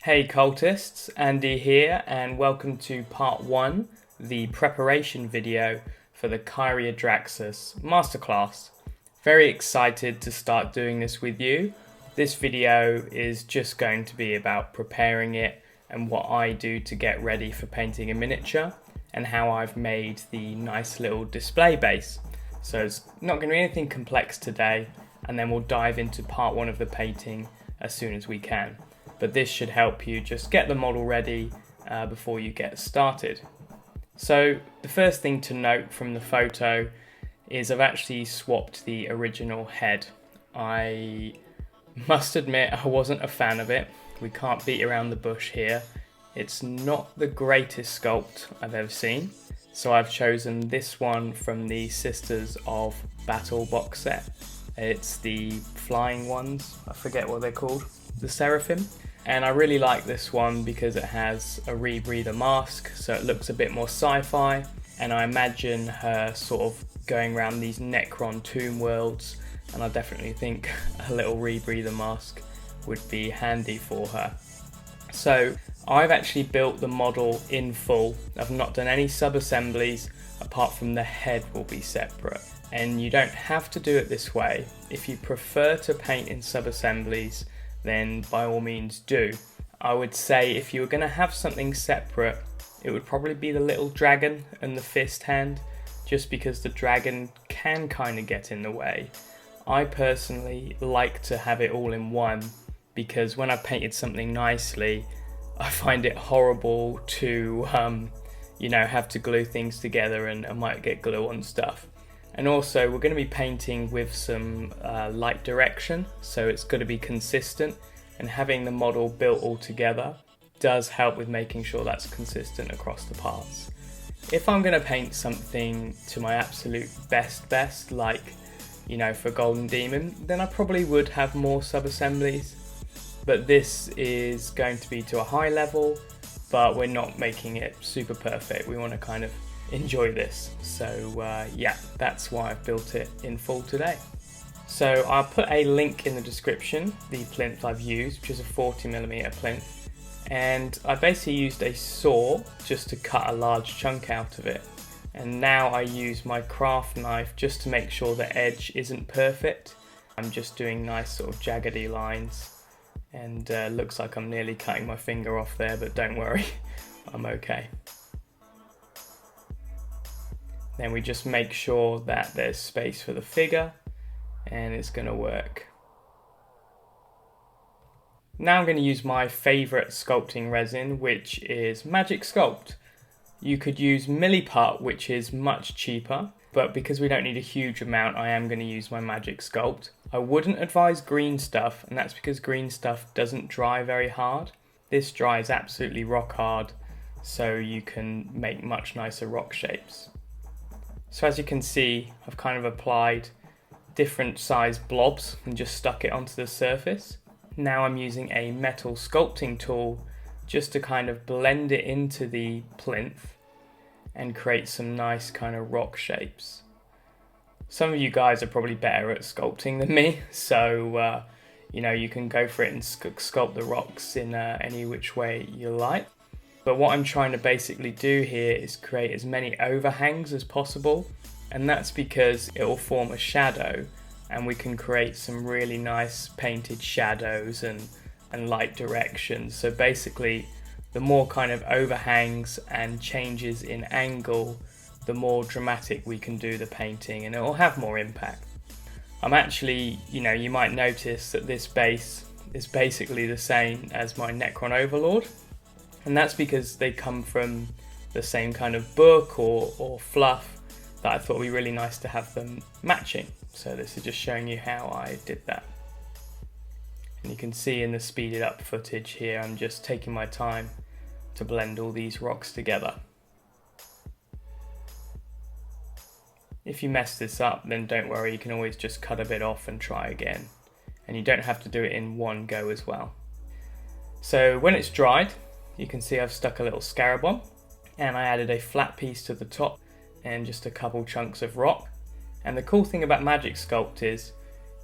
Hey cultists, Andy here and welcome to part 1, the preparation video for the Kyria Draxus Masterclass. Very excited to start doing this with you. This video is just going to be about preparing it and what I do to get ready for painting a miniature and how I've made the nice little display base. So it's not going to be anything complex today, and then we'll dive into part 1 of the painting as soon as we can. But this should help you just get the model ready before you get started. So the first thing to note from the photo is I've actually swapped the original head. I must admit I wasn't a fan of it. We can't beat around the bush here. It's not the greatest sculpt I've ever seen. So I've chosen this one from the Sisters of Battle box set. It's the flying ones, I forget what they're called, the Seraphim. And I really like this one because it has a rebreather mask, so it looks a bit more sci-fi, and I imagine her sort of going around these Necron tomb worlds, and I definitely think a little rebreather mask would be handy for her. So I've actually built the model in full. I've not done any sub-assemblies apart from the head will be separate. And you don't have to do it this way. If you prefer to paint in sub-assemblies, then by all means do. I would say if you were going to have something separate, it would probably be the little dragon and the fist hand, just because the dragon can kind of get in the way. I personally like to have it all in one, because when I've painted something nicely, I find it horrible to have to glue things together, and I might get glue on stuff. And also we're going to be painting with some light direction, so it's got to be consistent, and having the model built all together does help with making sure that's consistent across the parts. If I'm going to paint something to my absolute best, like for Golden Demon, then I probably would have more sub-assemblies, but this is going to be to a high level, but we're not making it super perfect. We want to kind of enjoy this. So yeah, that's why I've built it in full today. So I'll put a link in the description, the plinth I've used, which is a 40mm plinth, and I basically used a saw just to cut a large chunk out of it, and now I use my craft knife just to make sure the edge isn't perfect. I'm just doing nice sort of jaggedy lines, and looks like I'm nearly cutting my finger off there, but don't worry, I'm okay. Then we just make sure that there's space for the figure, and it's going to work. Now I'm going to use my favourite sculpting resin, which is Magic Sculpt. You could use Milliput, which is much cheaper, but because we don't need a huge amount, I am going to use my Magic Sculpt. I wouldn't advise green stuff, and that's because green stuff doesn't dry very hard. This dries absolutely rock hard, so you can make much nicer rock shapes. So as you can see, I've kind of applied different size blobs and just stuck it onto the surface. Now I'm using a metal sculpting tool just to kind of blend it into the plinth and create some nice kind of rock shapes. Some of you guys are probably better at sculpting than me, so you can go for it and sculpt the rocks in any which way you like. But what I'm trying to basically do here is create as many overhangs as possible, and that's because it will form a shadow, and we can create some really nice painted shadows and light directions. So basically, the more kind of overhangs and changes in angle, the more dramatic we can do the painting, and it will have more impact. I'm actually, you might notice that this base is basically the same as my Necron Overlord. And that's because they come from the same kind of book or fluff that I thought would be really nice to have them matching. So this is just showing you how I did that. And you can see in the speeded up footage here, I'm just taking my time to blend all these rocks together. If you mess this up, then don't worry, you can always just cut a bit off and try again. And you don't have to do it in one go as well. So when it's dried, you can see I've stuck a little scarab on, and I added a flat piece to the top and just a couple chunks of rock. And the cool thing about Magic Sculpt is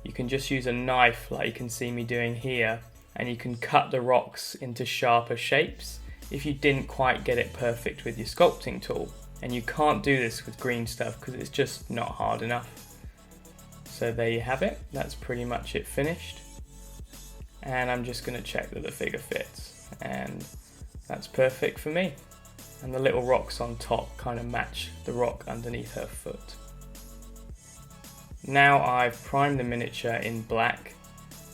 you can just use a knife like you can see me doing here, and you can cut the rocks into sharper shapes if you didn't quite get it perfect with your sculpting tool. And you can't do this with green stuff because it's just not hard enough. So there you have it, that's pretty much it finished. And I'm just going to check that the figure fits, and that's perfect for me. And the little rocks on top kind of match the rock underneath her foot. Now I've primed the miniature in black,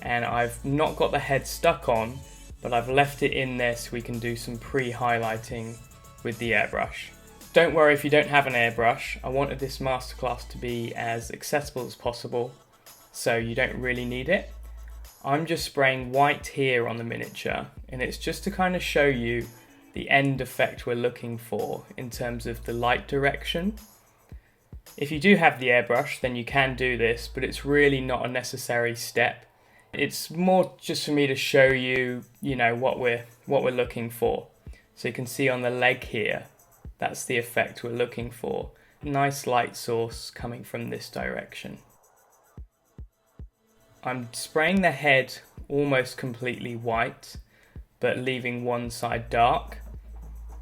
and I've not got the head stuck on, but I've left it in there so we can do some pre-highlighting with the airbrush. Don't worry if you don't have an airbrush. I wanted this masterclass to be as accessible as possible, so you don't really need it. I'm just spraying white here on the miniature, and it's just to kind of show you the end effect we're looking for in terms of the light direction. If you do have the airbrush, then you can do this, but it's really not a necessary step. It's more just for me to show you, what we're looking for. So you can see on the leg here, that's the effect we're looking for. Nice light source coming from this direction. I'm spraying the head almost completely white, but leaving one side dark.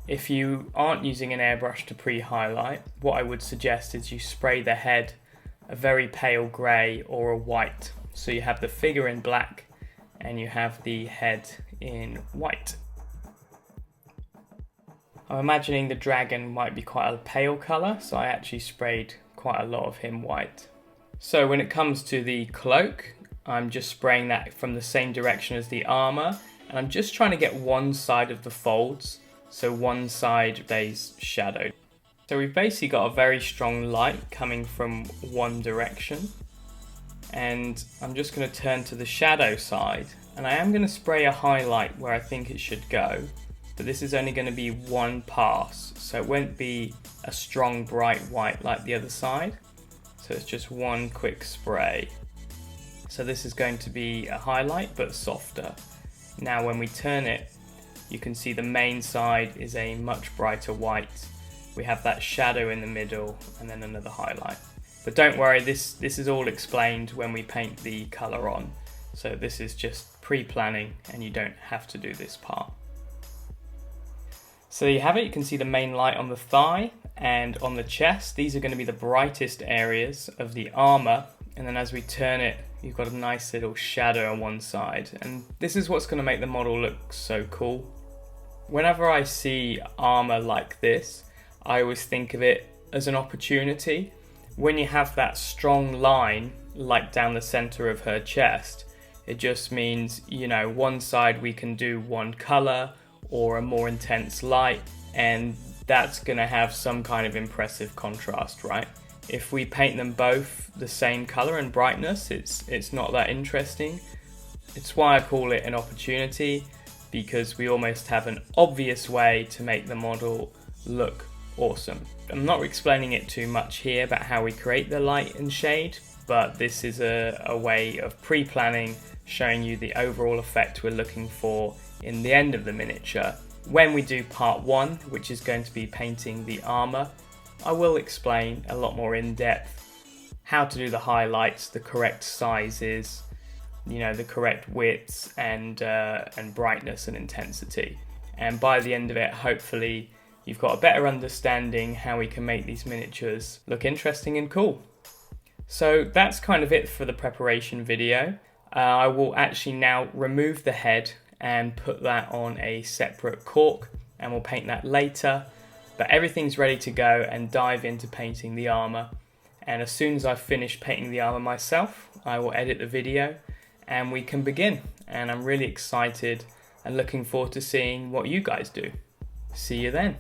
If you aren't using an airbrush to pre-highlight, what I would suggest is you spray the head a very pale grey or a white. So you have the figure in black and you have the head in white. I'm imagining the dragon might be quite a pale colour, so I actually sprayed quite a lot of him white. So when it comes to the cloak, I'm just spraying that from the same direction as the armour, and I'm just trying to get one side of the folds, so one side stays shadowed. So we've basically got a very strong light coming from one direction, and I'm just going to turn to the shadow side, and I am going to spray a highlight where I think it should go, but this is only going to be one pass, so it won't be a strong bright white like the other side. So it's just one quick spray. So this is going to be a highlight but softer. Now when we turn it, you can see the main side is a much brighter white. We have that shadow in the middle and then another highlight. But don't worry, this is all explained when we paint the colour on. So this is just pre-planning and you don't have to do this part. So there you have it, you can see the main light on the thigh and on the chest. These are going to be the brightest areas of the armour, and then as we turn it, you've got a nice little shadow on one side, and this is what's going to make the model look so cool. Whenever I see armour like this, I always think of it as an opportunity. When you have that strong line like down the centre of her chest, it just means, one side we can do one colour or a more intense light, and that's going to have some kind of impressive contrast, right? If we paint them both the same colour and brightness, it's not that interesting. It's why I call it an opportunity, because we almost have an obvious way to make the model look awesome. I'm not explaining it too much here about how we create the light and shade, but this is a way of pre-planning, showing you the overall effect we're looking for in the end of the miniature. When we do part 1, which is going to be painting the armour, I will explain a lot more in depth how to do the highlights, the correct sizes, the correct widths and brightness and intensity. And by the end of it, hopefully you've got a better understanding how we can make these miniatures look interesting and cool. So that's kind of it for the preparation video. I will actually now remove the head and put that on a separate cork, and we'll paint that later. But everything's ready to go and dive into painting the armour. And as soon as I've finished painting the armour myself, I will edit the video and we can begin. And I'm really excited and looking forward to seeing what you guys do. See you then.